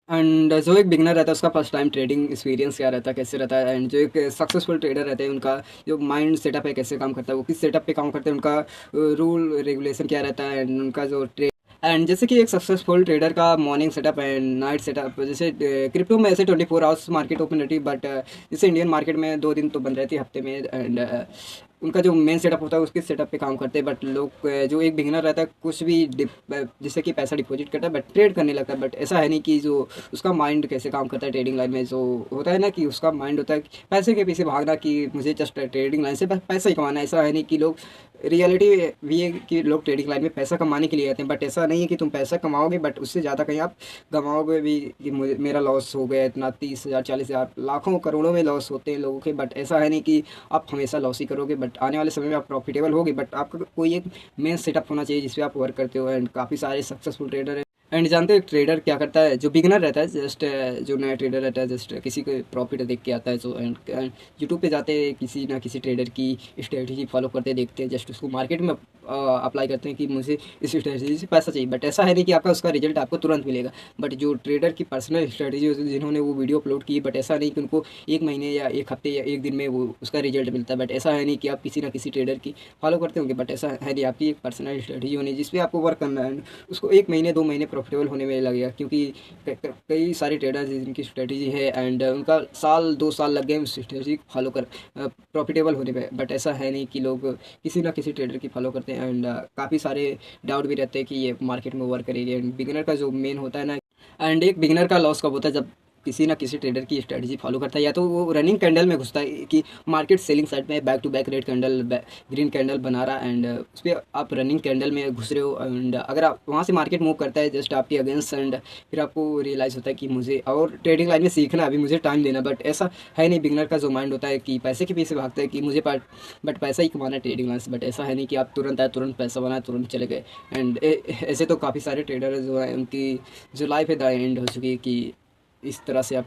And जो एक beginner रहता है उसका फर्स्ट टाइम ट्रेडिंग एक्सपीरियंस क्या रहता है, कैसे रहता है। एंड जो एक सक्सेसफुल ट्रेडर रहते हैं उनका जो माइंड सेटअप है, कैसे काम करता है, वो किस सेटअप पे काम करते हैं, उनका रूल रेगुलेशन क्या रहता है, एंड उनका जो ट्रेड। एंड जैसे कि एक सक्सेसफुल ट्रेडर का morning setup and night setup, जैसे क्रिप्टो में ऐसे 24 आवर्स मार्केट ओपन रहती है, बट जैसे इंडियन मार्केट में 2 दिन तो बंद रहती है हफ्ते में। एंड उनका जो मेन सेटअप होता है उसके सेटअप पे काम करते हैं। बट लोग जो एक बिगिनर रहता है कुछ भी जैसे कि पैसा डिपॉजिट करता है बट ट्रेड करने लगता है। बट ऐसा है नहीं कि जो उसका माइंड कैसे काम करता है ट्रेडिंग लाइन में, जो होता है ना कि उसका माइंड होता है कि पैसे के पीछे भागना, कि मुझे जस्ट ट्रेडिंग लाइन से बस पैसा ही कमाना है। ऐसा है नहीं कि लोग रियलिटी भी है कि लोग ट्रेडिंग लाइन में पैसा कमाने के लिए आते हैं, बट ऐसा नहीं है कि तुम पैसा कमाओगे बट उससे ज़्यादा कहीं आप गमाओगे भी, कि मुझे मेरा लॉस हो गया इतना 30,000 40,000 लाखों करोड़ों में लॉस होते हैं लोगों के। बट ऐसा है नहीं कि आप हमेशा लॉस ही करोगे, बट आने वाले समय में आप प्रॉफिटेबल होगे। बट आपका कोई एक मेन सेटअप होना चाहिए जिसपे आप वर्क करते हो। एंड काफ़ी सारे सक्सेसफुल ट्रेडर हैं। एंड जानते हो एक ट्रेडर क्या करता है, जो बिगिनर रहता है जस्ट, जो नया ट्रेडर रहता है जस्ट किसी को प्रॉफिट देख के आता है, जो एंड यूट्यूब पे जाते हैं किसी ना किसी ट्रेडर की स्ट्रेटजी फॉलो करते देखते हैं, जस्ट उसको मार्केट में अप्लाई करते हैं कि मुझे इस स्ट्रेटजी से पैसा चाहिए। बट ऐसा है नहीं कि आपका उसका रिजल्ट आपको तुरंत मिलेगा। बट जो ट्रेडर की पर्सनल स्ट्रेटजी जिन्होंने वो वीडियो अपलोड की, बट ऐसा नहीं कि उनको 1 महीने या 1 हफ्ते या 1 दिन में वो उसका रिजल्ट मिलता है। बट ऐसा है नहीं कि आप किसी ना किसी ट्रेडर की फॉलो करते होंगे, बट ऐसा है नहीं, आपकी एक पर्सनल स्ट्रेटजी होनी जिस पे आपको वर्क करना है। उसको 1 महीने 2 महीने प्रॉफिटेबल होने में लगेगा, क्योंकि कई सारे ट्रेडर्स जिनकी स्ट्रेटजी है एंड उनका साल 2 साल लग गए उस स्ट्रेटजी को फॉलो कर प्रॉफिटेबल होने में। बट ऐसा है नहीं कि लोग किसी ना किसी ट्रेडर की फॉलो करते हैं। एंड काफ़ी सारे डाउट भी रहते हैं कि ये मार्केट में वर्क करेगी। एंड बिगिनर का जो मेन होता है ना, एंड एक बिगिनर का लॉस कब होता है, जब किसी ना किसी ट्रेडर की स्ट्रेटजी फॉलो करता है, या तो वो रनिंग कैंडल में घुसता है कि मार्केट सेलिंग साइड में back to back red candle green candle बना रहा है, एंड उस पर आप रनिंग कैंडल में घुस रहे हो। एंड अगर आप वहाँ से मार्केट मूव करता है जस्ट आपके अगेंस्ट, एंड फिर आपको रियलाइज़ होता है कि मुझे और ट्रेडिंग लाइन में सीखना है, अभी मुझे टाइम देना। बट ऐसा है नहीं, बिगनर का जो माइंड होता है कि पैसे के पीछे भागता है कि मुझे बट पैसा ही कमाना है ट्रेडिंग लाइन से। बट ऐसा है नहीं कि आप तुरंत आए तुरंत पैसा बनाए तुरंत चले गए। एंड ऐसे तो काफ़ी सारे ट्रेडर जो हैं उनकी जो लाइफ है द एंड हो चुकी है, कि इस तरह से आप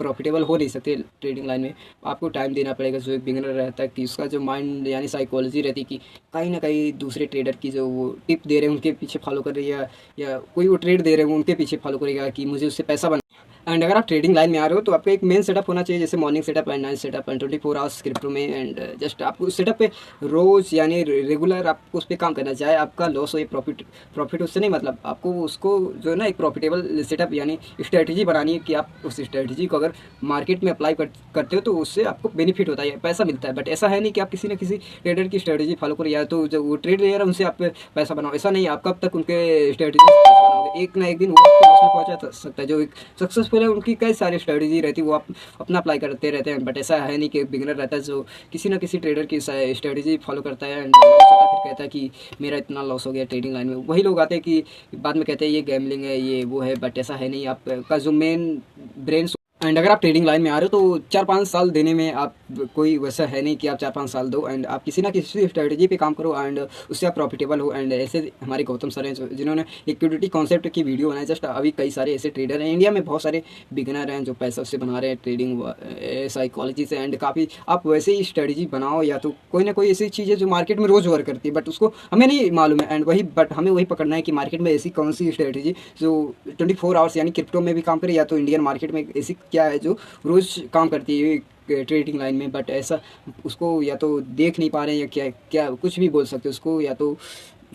प्रॉफिटेबल हो नहीं सकते ट्रेडिंग लाइन में। आपको टाइम देना पड़ेगा। जो एक बिगिनर रहता है कि उसका जो माइंड यानी साइकोलॉजी रहती है कि कहीं ना कहीं दूसरे ट्रेडर की जो वो टिप दे रहे हैं उनके पीछे फॉलो कर रही है, या कोई वो ट्रेड दे रहे हैं उनके पीछे फॉलो करेगा कि मुझे उससे पैसा बना। एंड अगर आप ट्रेडिंग लाइन में आ रहे हो तो आपका एक मेन सेटअप होना चाहिए, जैसे morning setup and night setup and 24 hours crypto में। एंड जस्ट आपको उस सेटअप पे रोज़ यानी रेगुलर आपको उस पर काम करना, चाहे आपका लॉस हो या प्रॉफिट। प्रॉफिट उससे नहीं मतलब, आपको उसको जो है ना एक प्रॉफिटेबल सेटअप यानी स्ट्रेटजी बनानी है कि आप उस स्ट्रेटजी को अगर मार्केट में अप्लाई करते हो तो उससे आपको बेनिफिट होता है, पैसा मिलता है। बट ऐसा है नहीं कि आप किसी न किसी ट्रेडर की स्ट्रेटजी फॉलो करो, या तो जो वो ट्रेड ले रहा है उनसे आप पैसा बनाओ। ऐसा नहीं, आप कब तक उनके स्ट्रेटजी से पैसा बनाओगे, एक ना एक दिन वो आपको लॉस में पहुंचा सकता है। जो एक सक्सेसफुल है उनकी कई सारी स्ट्रेटजी रहती है, वो आप अपना अप्लाई करते रहते हैं। बट ऐसा है नहीं कि एक बिगिनर रहता है जो किसी ना किसी ट्रेडर की स्ट्रेटजी फॉलो करता है एंड फिर कहता है कि मेरा इतना लॉस हो गया ट्रेडिंग लाइन में। वही लोग आते हैं कि बाद में कहते हैं ये गैमलिंग है ये वो है। बट ऐसा है नहीं, आपका जो मेन ब्रेन। एंड अगर आप ट्रेडिंग लाइन में आ रहे हो तो 4-5 साल देने में आप कोई वैसा है नहीं कि आप 4-5 साल दो। एंड आप किसी ना किसी स्ट्रेटजी पे काम करो एंड उससे आप प्रॉफिटेबल हो। एंड ऐसे हमारे गौतम सर हैं जिन्होंने लिक्विडिटी कॉन्सेप्ट की वीडियो बनाई। जस्ट अभी कई सारे ऐसे ट्रेडर हैं इंडिया में, बहुत सारे बिगिनर हैं जो पैसा उससे बना रहे हैं ट्रेडिंग साइकोलॉजी से। एंड काफ़ी आप वैसे ही स्ट्रेटजी बनाओ, या तो कोई ना कोई ऐसी चीज़ है जो मार्केट में रोज़ वर्क करती है बट उसको हमें नहीं मालूम है। एंड वही बट हमें वही पकड़ना है कि मार्केट में ऐसी कौन सी स्ट्रेटजी जो 24 आवर्स यानी क्रिप्टो में भी काम करे, या तो इंडियन मार्केट में ऐसी क्या है जो रोज़ काम करती है ट्रेडिंग लाइन में। बट ऐसा उसको या तो देख नहीं पा रहे हैं, या क्या क्या कुछ भी बोल सकते हैं उसको, या तो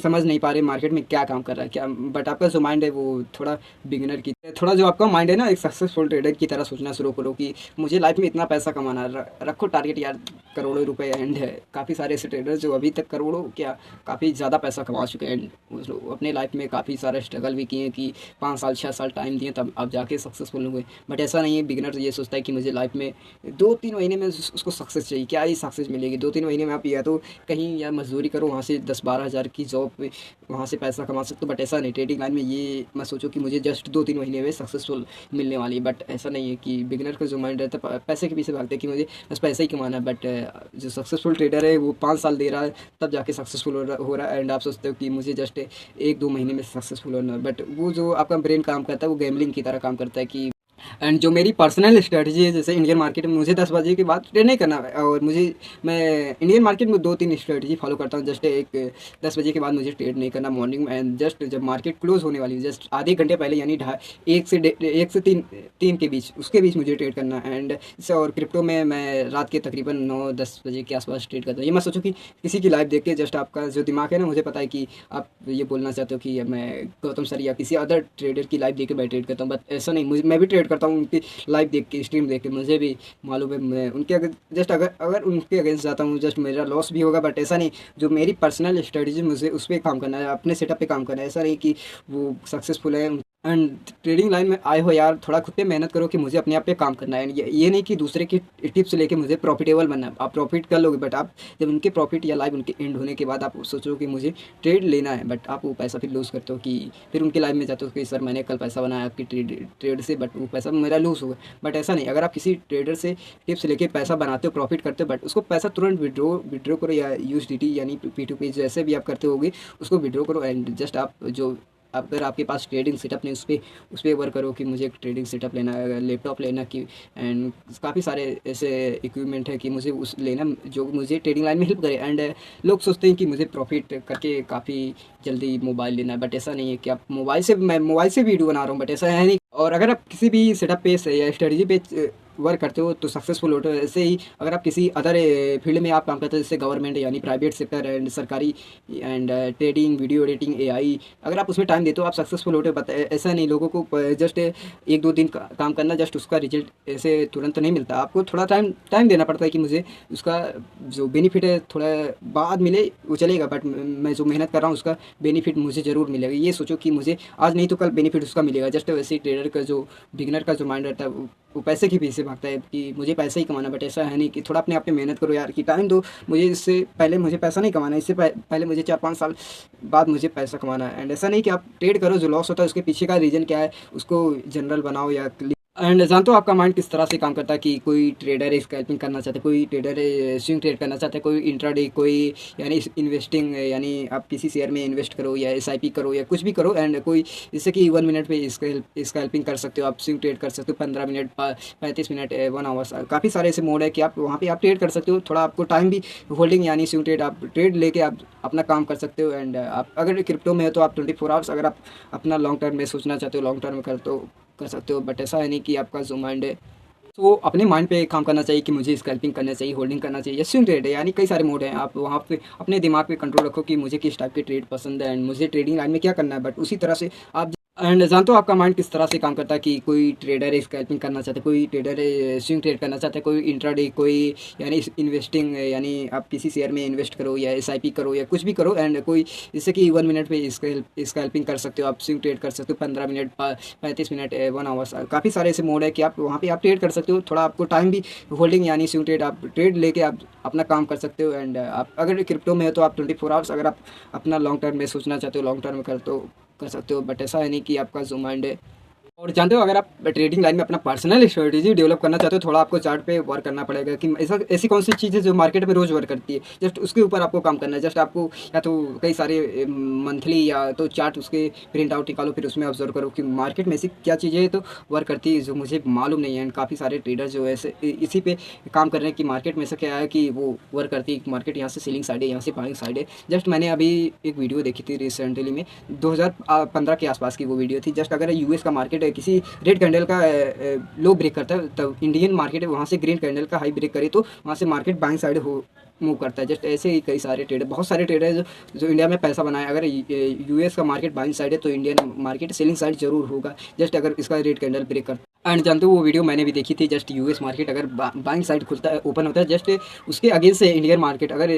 समझ नहीं पा रहे मार्केट में क्या काम कर रहा है क्या। बट आपका जो माइंड है वो थोड़ा बिगिनर की, थोड़ा जो आपका माइंड है ना एक सक्सेसफुल ट्रेडर की तरह सोचना शुरू करो कि मुझे लाइफ में इतना पैसा कमाना है। रखो टारगेट यार करोड़ों रुपए। एंड है काफ़ी सारे ऐसे ट्रेडर जो अभी तक करोड़ों क्या काफ़ी ज़्यादा पैसा कमा चुके हैं। एंड अपने लाइफ में काफ़ी सारा स्ट्रगल भी किए कि 5 साल 6 साल टाइम दिए तब अब जाके सक्सेसफुल हुए। बट ऐसा नहीं है, बिगिनर ये सोचता है कि मुझे लाइफ में 2-3 महीने में उसको सक्सेस चाहिए। क्या ही सक्सेस मिलेगी 2-3 महीने में? आप या तो कहीं या मजदूरी करो, वहाँ से 10-12 हज़ार की जॉब पे वहाँ से पैसा कमा सकते हो। बट ऐसा नहीं, ट्रेडिंग लाइन में ये मत सोचो कि मुझे जस्ट 2-3 महीने में सक्सेसफुल मिलने वाली है। बट ऐसा नहीं है, कि बिगिनर का जो माइंड रहता है पैसे के पीछे भागते हैं कि मुझे बस पैसा ही कमाना है। बट जो सक्सेसफुल ट्रेडर है वो 5 साल दे रहा है तब जाके सक्सेसफुल हो रहा है। एंड आप सोचते हो कि मुझे जस्ट 1-2 महीने में सक्सेसफुल होना है। बट वो जो आपका ब्रेन काम करता है वो गैमलिंग की तरह काम करता है कि एंड जो मेरी पर्सनल स्ट्रेटजी है, जैसे इंडियन मार्केट में मुझे 10 बजे के बाद ट्रेड नहीं करना है, और मैं इंडियन मार्केट में 2-3 स्ट्रेटजी फॉलो करता हूँ। जस्ट एक 10 बजे के बाद मुझे ट्रेड नहीं करना मॉर्निंग में, एंड जस्ट जब मार्केट क्लोज होने वाली है जस्ट आधे घंटे पहले, यानी 1 से 3 के बीच, उसके बीच मुझे ट्रेड करना है। एंड इससे और क्रिप्टो में मैं रात के तकरीबन 9-10 बजे के आसपास ट्रेड करता हूँ। ये मैं सोचूं कि किसी की लाइव देख के जस्ट आपका जो दिमाग है ना, मुझे पता है कि आप ये बोलना चाहते हो कि मैं गौतम सर या किसी अदर ट्रेडर की लाइव देख के मैं ट्रेड करता हूँ, बट ऐसा नहीं। मैं भी ट्रेड करता हूँ उनकी लाइव देख के, स्ट्रीम देख के, मुझे भी मालूम है मैं उनके अगर उनके अगेंस्ट जाता हूँ जस्ट मेरा लॉस भी होगा, बट ऐसा नहीं। जो मेरी पर्सनल स्ट्रेटजी, मुझे उस पर काम करना है, अपने सेटअप पे काम करना है। ऐसा नहीं कि वो सक्सेसफुल है एंड ट्रेडिंग लाइन में आए हो यार, थोड़ा खुद पे मेहनत करो कि मुझे अपने आप पे काम करना है। ये नहीं कि दूसरे की टिप्स लेके मुझे प्रॉफिटेबल बनना है। आप प्रॉफिट कर लोगे, बट आप जब उनके प्रॉफिट या लाइव उनके एंड होने के बाद आप सोचो कि मुझे ट्रेड लेना है, बट आप वो पैसा फिर लूज़ करते हो, कि फिर उनके लाइव में जाते हो कि सर मैंने कल पैसा बनाया आपकी ट्रेड से, बट वो पैसा मेरा लूज़ हुआ। बट ऐसा नहीं, अगर आप किसी ट्रेडर से टिप्स लेके पैसा बनाते हो, प्रॉफिट करते हो, बट उसको पैसा तुरंत विड्रॉ करो, या यूएसडीटी यानी P2P जैसे भी आप करते होगे उसको विड्रॉ करो। एंड जस्ट आप जो अगर आपके पास ट्रेडिंग सेटअप नहीं, उस पर वर्क करो कि मुझे एक ट्रेडिंग सेटअप लेना है, लैपटॉप लेना कि, एंड काफ़ी सारे ऐसे इक्विपमेंट है कि मुझे उस लेना जो मुझे ट्रेडिंग लाइन में हेल्प करे। एंड लोग सोचते हैं कि मुझे प्रॉफिट करके काफ़ी जल्दी मोबाइल लेना है, बट ऐसा नहीं है कि आप मैं मोबाइल से वीडियो बना रहा हूँ, बट ऐसा है नहीं। और अगर आप किसी भी सेटअप पे या स्ट्रेटजी पे वर्क करते हो तो सक्सेसफुल होते हो। ऐसे ही अगर आप किसी अदर फील्ड में आप काम करते हो, जैसे गवर्नमेंट यानी प्राइवेट सेक्टर एंड सरकारी, and trading, video editing, AI, अगर आप उसमें टाइम देते हो आप सक्सेसफुल होते हो। बट ऐसा नहीं, लोगों को जस्ट 1-2 दिन काम करना, जस्ट उसका रिजल्ट ऐसे तुरंत नहीं मिलता। आपको थोड़ा टाइम देना पड़ता है कि मुझे उसका जो बेनिफिट है थोड़ा बाद मिले वो चलेगा, बट मैं जो मेहनत कर रहा हूँ उसका बेनिफिट मुझे ज़रूर मिलेगा। ये सोचो कि मुझे आज नहीं तो कल बेनिफिट उसका मिलेगा। जस्ट वैसे ही ट्रेडर का जो बिगिनर का जो माइंड रहता है वो पैसे के पीछे भागता है कि मुझे पैसा ही कमाना, बट ऐसा है नहीं। कि थोड़ा अपने आप पे मेहनत करो यार, कि टाइम दो, मुझे इससे पहले मुझे पैसा नहीं कमाना, इससे पहले मुझे 4-5 साल बाद मुझे पैसा कमाना है। एंड ऐसा नहीं कि आप ट्रेड करो, जो लॉस होता है उसके पीछे का रीज़न क्या है उसको जनरल बनाओ, या एंड जानते हो आपका माइंड किस तरह से काम करता है, कि कोई ट्रेडर स्कैल्पिंग करना चाहता है, कोई ट्रेडर स्विंग ट्रेड करना चाहता है, कोई इंट्राडे, कोई यानी इन्वेस्टिंग, यानी आप किसी शेयर में इन्वेस्ट करो या एसआईपी करो या कुछ भी करो। एंड कोई जैसे कि 1 मिनट पे स्कैल्पिंग कर सकते हो, आप स्विंग ट्रेड कर सकते हो 15 मिनट, 35 मिनट, 1 आवर्स, काफ़ी सारे ऐसे मोड है कि आप वहाँ पे आप ट्रेड कर सकते हो। थोड़ा आपको टाइम भी होल्डिंग यानी स्विंग ट्रेड, आप ट्रेड लेके आप अपना काम कर सकते हो। एंड आप अगर क्रिप्टो में है तो आप 24 आवर्स, अगर आप अपना लॉन्ग टर्म में सोचना चाहते हो, लॉन्ग टर्म में कर सकते हो। बट ऐसा है नहीं कि आपका जो माइंड है तो अपने माइंड पे काम करना चाहिए कि मुझे स्कैल्पिंग करना चाहिए, होल्डिंग करना चाहिए, या स्विंग ट्रेड है, यानी कई सारे मोड हैं। आप वहाँ पे अपने दिमाग पे कंट्रोल रखो कि मुझे किस टाइप के ट्रेड पसंद है एंड मुझे ट्रेडिंग लाइन में क्या करना है, बट उसी तरह से आप एंड जानते हो आपका माइंड किस तरह से काम करता है, कि कोई ट्रेडर स्कैल्पिंग करना चाहता है, कोई ट्रेडर स्विंग ट्रेड करना चाहता है, कोई इंट्राडे, कोई यानी इन्वेस्टिंग, यानी आप किसी शेयर में इन्वेस्ट करो या एसआईपी करो या कुछ भी करो। एंड कोई जैसे कि 1 मिनट पे स्कैल्पिंग कर सकते हो, आप स्विंग ट्रेड कर सकते हो 15 मिनट, 35 मिनट, 1 आवर्स, काफ़ी सारे ऐसे मोड है कि आप वहाँ पे आप ट्रेड कर सकते हो। थोड़ा आपको टाइम भी होल्डिंग यानी स्विंग ट्रेड, आप ट्रेड लेके आप अपना काम कर सकते हो। एंड आप अगर क्रिप्टो में है तो आप 24 आवर्स, अगर आप अपना लॉन्ग टर्म में सोचना चाहते हो, लॉन्ग टर्म में कर सकते हो। बट ऐसा है नहीं कि आपका जो माइंड है। और जानते हो अगर आप ट्रेडिंग लाइन में अपना पर्सनल स्ट्रेटेजी डेवलप करना चाहते हो, थोड़ा आपको चार्ट पे वर्क करना पड़ेगा कि ऐसी कौन सी चीज़ है जो मार्केट में रोज वर्क करती है, जस्ट उसके ऊपर आपको काम करना है। जस्ट आपको या तो कई सारे मंथली या तो चार्ट उसके प्रिंट आउट निकालो, फिर उसमें ऑब्जर्व करो कि मार्केट में ऐसी क्या चीज़ें है तो वर्क करती है जो मुझे मालूम नहीं है। एंड काफ़ी सारे ट्रेडर जो है इसी पे काम कर रहे हैं कि मार्केट में ऐसा क्या है कि वो वर्क करती है। मार्केट यहाँ से सेलिंग साइड है, यहाँ से बाइंग साइड है। जस्ट मैंने अभी एक वीडियो देखी थी रिसेंटली में, 2015 के आसपास की वो वीडियो थी। जस्ट अगर यूएस का मार्केट है किसी रेड कैंडल का लो ब्रेक करता है, तब इंडियन मार्केट है वहाँ से ग्रीन कैंडल का हाई ब्रेक करे तो वहाँ से मार्केट बाइंग साइड हो मूव करता है। जस्ट ऐसे ही कई सारे ट्रेडर, बहुत सारे ट्रेडर हैं जो इंडिया में पैसा बनाए। अगर यूएस का मार्केट बाइंग साइड है तो इंडियन मार्केट सेलिंग साइड जरूर होगा, जस्ट अगर इसका रेड कैंडल ब्रेक करता है। एंड जानते हो वो वीडियो मैंने भी देखी थी। जस्ट यूएस मार्केट अगर बाइंग साइड खुलता है, ओपन होता है, जस्ट उसके अगेंस्ट से इंडियन मार्केट अगर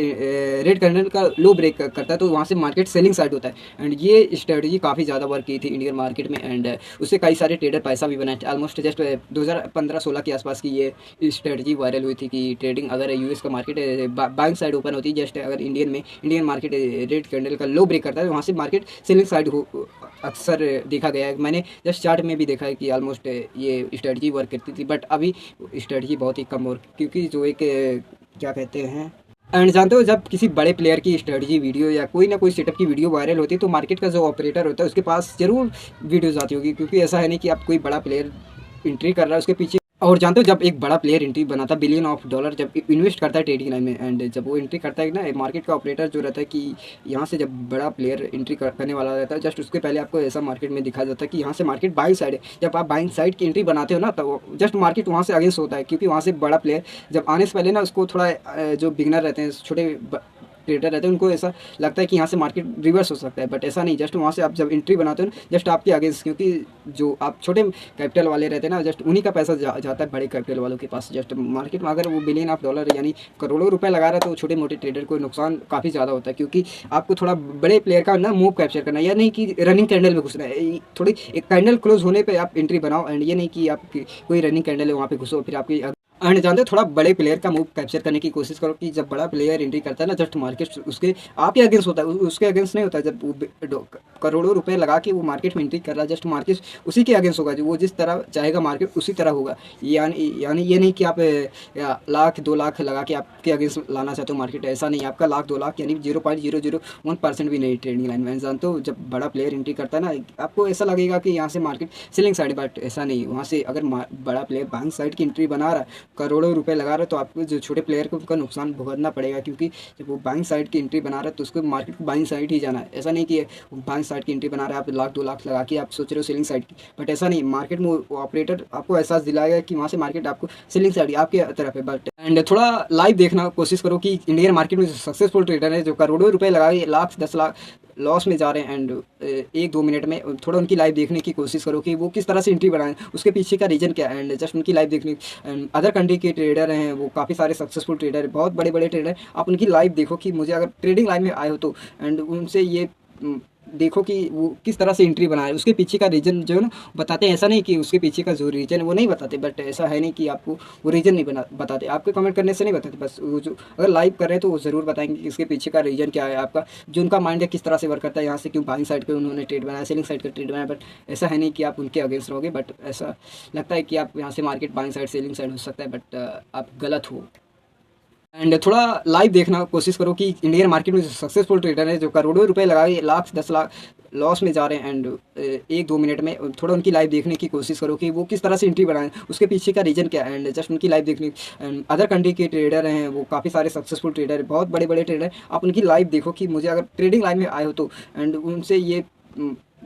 रेड कैंडल का लो ब्रेक करता है तो वहाँ से मार्केट सेलिंग साइड होता है। एंड ये स्ट्रेटजी काफ़ी ज़्यादा वर्क की थी इंडियन मार्केट में, एंड उससे कई सारे ट्रेडर पैसा भी बनाए थे। ऑलमोस्ट जस्ट 2015-16 के आसपास की ये स्ट्रेटजी वायरल हुई थी कि ट्रेडिंग अगर यूएस का मार्केट बाइंग साइड ओपन होती है, जस्ट अगर इंडियन मार्केट रेड कैंडल का लो ब्रेक करता है तो वहाँ से मार्केट सेलिंग साइड अक्सर देखा गया है। मैंने जस्ट चार्ट में भी देखा है कि ऑलमोस्ट ये स्ट्रेटजी वर्क करती थी, बट अभी स्ट्रेटजी बहुत ही कम और क्योंकि जो एक क्या कहते हैं। एंड जानते हो जब किसी बड़े प्लेयर की स्ट्रेटजी वीडियो या कोई ना कोई सेटअप की वीडियो वायरल होती है तो मार्केट का जो ऑपरेटर होता है उसके पास जरूर वीडियोज़ आती होगी, क्योंकि ऐसा है नहीं कि आप कोई बड़ा प्लेयर एंट्री कर रहा है उसके पीछे। और जानते हो जब एक बड़ा प्लेयर एंट्री बनाता है बिलियन ऑफ डॉलर जब इन्वेस्ट करता है ट्रेडिंग लाइन में, एंड जब वो एंट्री करता है ना मार्केट का ऑपरेटर जो रहता है कि यहाँ से जब बड़ा प्लेयर एंट्री करने वाला रहता है, जस्ट उसके पहले आपको ऐसा मार्केट में दिखाया जाता है कि यहाँ से मार्केट बाइंग साइड है। जब आप बाइंग साइड की एंट्री बनाते हो ना तो जस्ट मार्केट वहाँ से अगेंस्ट होता है, क्योंकि वहाँ से बड़ा प्लेयर जब आने से पहले ना उसको थोड़ा जो बिगनर रहते हैं, छोटे ट्रेडर रहते हैं, उनको ऐसा लगता है कि यहाँ से मार्केट रिवर्स हो सकता है, बट ऐसा नहीं। जस्ट वहाँ से आप जब एंट्री बनाते हो ना जस्ट आपके अगेंस्ट, क्योंकि जो आप छोटे कैपिटल वाले रहते हैं ना जस्ट उन्हीं का पैसा जाता है बड़े कैपिटल वालों के पास। जस्ट मार्केट में अगर वो बिलियन ऑफ डॉलर यानी करोड़ों रुपए लगा रहा है तो छोटे मोटे ट्रेडर को नुकसान काफ़ी ज़्यादा होता है, क्योंकि आपको थोड़ा बड़े प्लेयर का ना मूव कैप्चर करना है, या नहीं कि रनिंग कैंडल में घुसना है। थोड़ी एक कैंडल क्लोज होने पर आप एंट्री बनाओ, एंड ये नहीं कि आप कोई रनिंग कैंडल है वहाँ पे घुसो फिर आपकी। एंड जानते हो थोड़ा बड़े प्लेयर का मूव कैप्चर करने की कोशिश करो कि जब बड़ा प्लेयर एंट्री करता है ना जस्ट मार्केट उसके आप ही अगेंस्ट होता है, उसके अगेंस्ट नहीं होता है। जब वो करोड़ों रुपए लगा के वो मार्केट में एंट्री कर रहा है जस्ट मार्केट उसी के अगेंस्ट होगा, जो वो जिस तरह चाहेगा मार्केट उसी तरह होगा। यानी ये नहीं कि आप लाख 2 लाख लगा के आपके अगेंस्ट लाना चाहते हो मार्केट, ऐसा नहीं। आपका लाख 2 लाख यानी 0.001% भी नहीं ट्रेडिंग लाइन में। जानते हो जब बड़ा प्लेयर एंट्री करता है ना आपको ऐसा लगेगा कि यहाँ से मार्केट सेलिंग साइड, बट ऐसा नहीं। वहाँ से अगर बड़ा प्लेयर बाइंग साइड की एंट्री बना रहा है करोड़ों रुपए लगा रहा है तो आपको जो छोटे प्लेयर को उनका नुकसान भुगतना पड़ेगा, क्योंकि जब वो बाइंग साइड की एंट्री बना रहा है तो उसको मार्केट को बाइंग साइड ही जाना है। ऐसा नहीं कि बाइंग साइड की एंट्री बना रहा है आप लाख 2 लाख लगा के आप सोच रहे हो सेलिंग साइड की, बट ऐसा नहीं। मार्केट में ऑपरेटर आपको एहसास दिलाएगा कि वहाँ से मार्केट आपको सेलिंग साइड आपके तरफ है। बट एंड थोड़ा लाइव देखना कोशिश करो कि इंडियन मार्केट में जो सक्सेसफुल ट्रेडर है जो करोड़ों रुपए लगाए लाख 10 लाख लॉस में जा रहे हैं, एंड 1-2 मिनट में थोड़ा उनकी लाइव देखने की कोशिश करो कि वो किस तरह से एंट्री बनाएं, उसके पीछे का रीजन क्या है, एंड जस्ट उनकी लाइव देखने। एंड अदर कंट्री के ट्रेडर हैं वो काफ़ी सारे सक्सेसफुल ट्रेडर हैं, बहुत बड़े बड़े ट्रेडर, आप उनकी लाइव देखो कि मुझे अगर ट्रेडिंग लाइन में आए हो तो, एंड उनसे ये देखो कि वो किस तरह से एंट्री बनाए, उसके पीछे का रीजन जो है ना बताते हैं। ऐसा नहीं कि उसके पीछे का जो रीजन है वो नहीं बताते, बट ऐसा है नहीं कि आपको वो रीजन नहीं बताते, आपके कमेंट करने से नहीं बताते। बस वो जो अगर लाइव कर रहे हैं तो वो ज़रूर बताएंगे कि इसके पीछे का रीजन क्या है, आपका जो उनका माइंड है किस तरह से वर्क करता है, यहाँ से क्यों बाइंग साइड पे उन्होंने ट्रेड बनाया, सेलिंग साइड का ट्रेड बनाया। बट ऐसा है नहीं कि आप उनके अगेंस्ट रहोगे, बट ऐसा लगता है कि आप यहाँ से market buying side selling side हो सकता है, बट आप गलत हो। एंड थोड़ा लाइव देखना कोशिश करो कि इंडियन मार्केट में जो सक्सेसफुल ट्रेडर है जो करोड़ों रुपए लगाए लाख 10 लाख लॉस में जा रहे हैं, एंड 1-2 मिनट में थोड़ा उनकी लाइव देखने की कोशिश करो कि वो किस तरह से एंट्री बनाएं, उसके पीछे का रीजन क्या है, एंड जस्ट उनकी लाइव देखने। एंड अदर कंट्री के ट्रेडर हैं वो काफ़ी सारे सक्सेसफुल ट्रेडर हैं, बहुत बड़े बड़े ट्रेडर, आप उनकी लाइव देखो कि मुझे अगर ट्रेडिंग लाइन में आए हो तो, एंड उनसे ये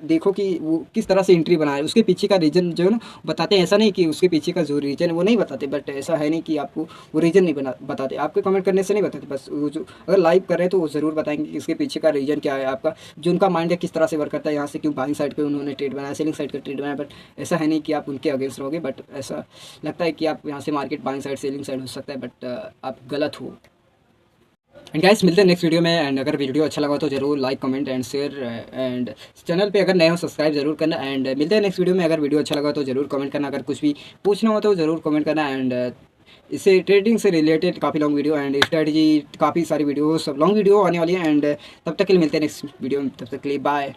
देखो कि वो किस तरह से एंट्री बनाए, उसके पीछे का रीजन जो है ना बताते हैं। ऐसा नहीं कि उसके पीछे का जो रीजन है वो नहीं बताते, बट ऐसा है नहीं कि आपको वो रीजन नहीं बताते, आपके कमेंट करने से नहीं बताते। बस वो जो अगर लाइव कर रहे हैं तो वो ज़रूर बताएंगे कि इसके पीछे का रीजन क्या है, आपका जो उनका माइंड है किस तरह से वर्क करता है, यहाँ से क्यों बाइंग साइड पर उन्होंने ट्रेड बनाया, सेलिंग साइड का ट्रेड बनाया। बट ऐसा है नहीं कि आप उनके अगेंस्ट रहोगे, बट ऐसा लगता है कि आप यहाँ से market buying side selling side हो सकता है, बट आप गलत हो। एंड गाइस मिलते हैं नेक्स्ट वीडियो में, एंड अगर वीडियो अच्छा लगा तो जरूर like comment and share, and channel पे अगर नए हो सब्सक्राइब जरूर करना। एंड मिलते हैं नेक्स्ट वीडियो में, अगर वीडियो अच्छा लगा तो जरूर कमेंट करना, अगर कुछ भी पूछना हो तो जरूर कमेंट करना। एंड इससे ट्रेडिंग से रिलेटेड काफ़ी लॉन्ग वीडियो एंड स्ट्रेटजी काफ़ी सारी वीडियो सब लॉन्ग वीडियो आने वाली है। एंड तब तक के लिए मिलते हैं नेक्स्ट वीडियो में, तब तक के लिए बाय।